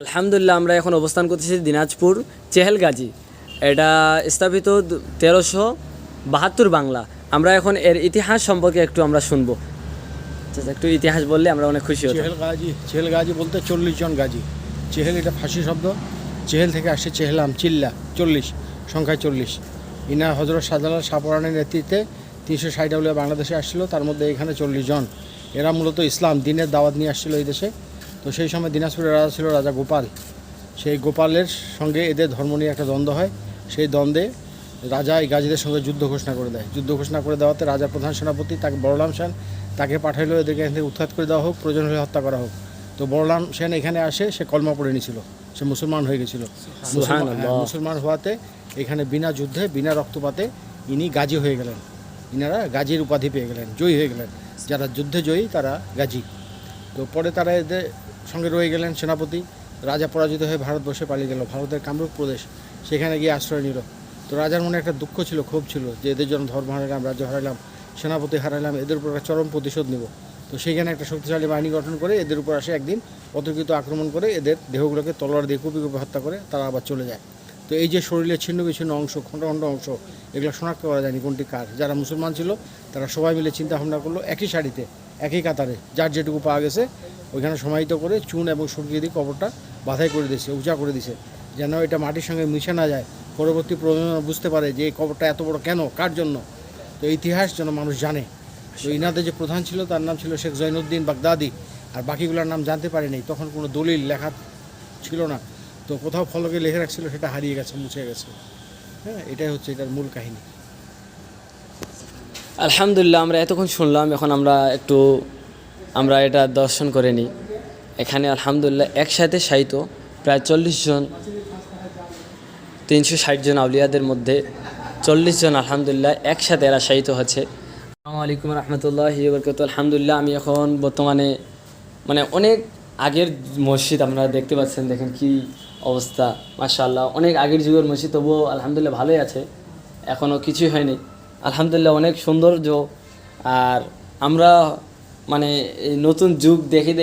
আলহামদুলিল্লাহ আমরা এখন অবস্থান করতেছি দিনাজপুর চেহেলগাজী। এটা স্থাপিত 1372 বাংলা। আমরা এখন এর ইতিহাস সম্পর্কে একটু আমরা শুনবো। একটু ইতিহাস বললে আমরা অনেক খুশি হতাম। চেহেলগাজী বলতে 40 জন গাজী। চেহেল এটা ফার্সি শব্দ। চেহেল থেকে আসে চেহলাম, চিল্লা, 40 সংখ্যায় 40। ইনা হজরত শাহজালাল শাহপরানের নেতৃত্বে 360 আউলিয়া বাংলাদেশে আসছিল, তার মধ্যে এখানে 40 জন। এরা মূলত ইসলাম দিনের দাওয়াত নিয়ে আসছিল এই দেশে। তো সেই সময় দিনাজপুরের রাজা ছিল রাজা গোপাল। সেই গোপালের সঙ্গে এদের ধর্ম নিয়ে একটা দ্বন্দ্ব হয়। সেই দ্বন্দ্বে রাজা এই গাজীদের সঙ্গে যুদ্ধ ঘোষণা করে দেয়। যুদ্ধ ঘোষণা করে দেওয়াতে রাজা প্রধান সেনাপতি তাকে বড়লাম সেন তাকে পাঠাইলো এদেরকে এখান থেকে উৎখাত করে দেওয়া হোক, প্রয়োজন হলে হত্যা করা হোক। তো বড়লাম সেন এখানে আসে, সে কলমা পড়ে নিয়েছিল, সে মুসলমান হয়ে গেছিল। মুসলমান হওয়াতে এখানে বিনা যুদ্ধে বিনা রক্তপাতে ইনি গাজী হয়ে গেলেন। ইনারা গাজীর উপাধি পেয়ে গেলেন, জয়ী হয়ে গেলেন। যারা যুদ্ধে জয়ী তারা গাজী। তো পরে তারা এদের সঙ্গে রয়ে গেলেন সেনাপতি। রাজা পরাজিত হয়ে ভারতবর্ষে পালিয়ে গেল, ভারতের কামরূপ প্রদেশ, সেখানে গিয়ে আশ্রয় নিল। তো রাজার মনে একটা দুঃখ ছিল, ক্ষোভ ছিল যে এদের জন্য ধর্ম হারাইলাম, রাজ্য হারাইলাম, সেনাপতি হারাইলাম, এদের উপর একটা চরম প্রতিশোধ নেব। তো সেইখানে একটা শক্তিশালী বাহিনী গঠন করে এদের উপর আসে একদিন অতর্কিত আক্রমণ করে এদের দেহগুলোকে তলোয়ার দিয়ে কুপি কুপি হত্যা করে তারা আবার চলে যায়। তো এই যে শরীরের ছিন্ন বিচ্ছিন্ন অংশ, খণ্ড খণ্ড অংশ, এগুলো শনাক্ত করা যায়নি কোনটি কার। যারা মুসলমান ছিল তারা সবাই মিলে চিন্তা ভাবনা করলো, একই শাড়িতে একই কাতারে যার যেটুকু পাওয়া গেছে ওইখানে সমাহিত করে চুন এবং সবজি দিয়ে কবরটা বাধাই করে দিয়েছে, উঁচা করে দিয়েছে, যেন এটা মাটির সঙ্গে মিশে না যায়, পরবর্তী প্রজন্ম বুঝতে পারে যে এই কবরটা এত বড় কেন, কার জন্য। তো ইতিহাস যেন মানুষ জানে। তো ইনাদের যে প্রধান ছিল তার নাম ছিল শেখ জৈনুদ্দিন বাগদাদি, আর বাকিগুলোর নাম জানতে পারিনি, তখন কোনো দলিল লেখা ছিল না। তো কোথাও ফলকে লিখে রাখছিল, সেটা হারিয়ে গেছে, মুছে গেছে। হ্যাঁ, এটাই হচ্ছে এটার মূল কাহিনী। আলহামদুলিল্লাহ আমরা এতক্ষণ শুনলাম, এখন আমরা এটা দর্শন করে নিই। এখানে আলহামদুলিল্লাহ একসাথে শায়িত প্রায় 40 জন, 360 জন আউলিয়াদের মধ্যে 40 জন আলহামদুলিল্লাহ একসাথে এরা শায়িত হচ্ছে। আসসালামু আলাইকুম রহমতুল্লাহি ওয়া বারাকাতুহু। আলহামদুলিল্লাহ আমি এখন বর্তমানে অনেক আগের মসজিদ আপনারা দেখতে পাচ্ছেন, দেখেন কি অবস্থা, মাশাআল্লাহ অনেক আগের যুগের মসজিদ, তবুও আলহামদুলিল্লাহ ভালোই আছে, এখনও কিছুই হয়নি। আলহামদুলিল্লাহ অনেক সৌন্দর্য। আর আমরা এই নতুন যুগ দেখে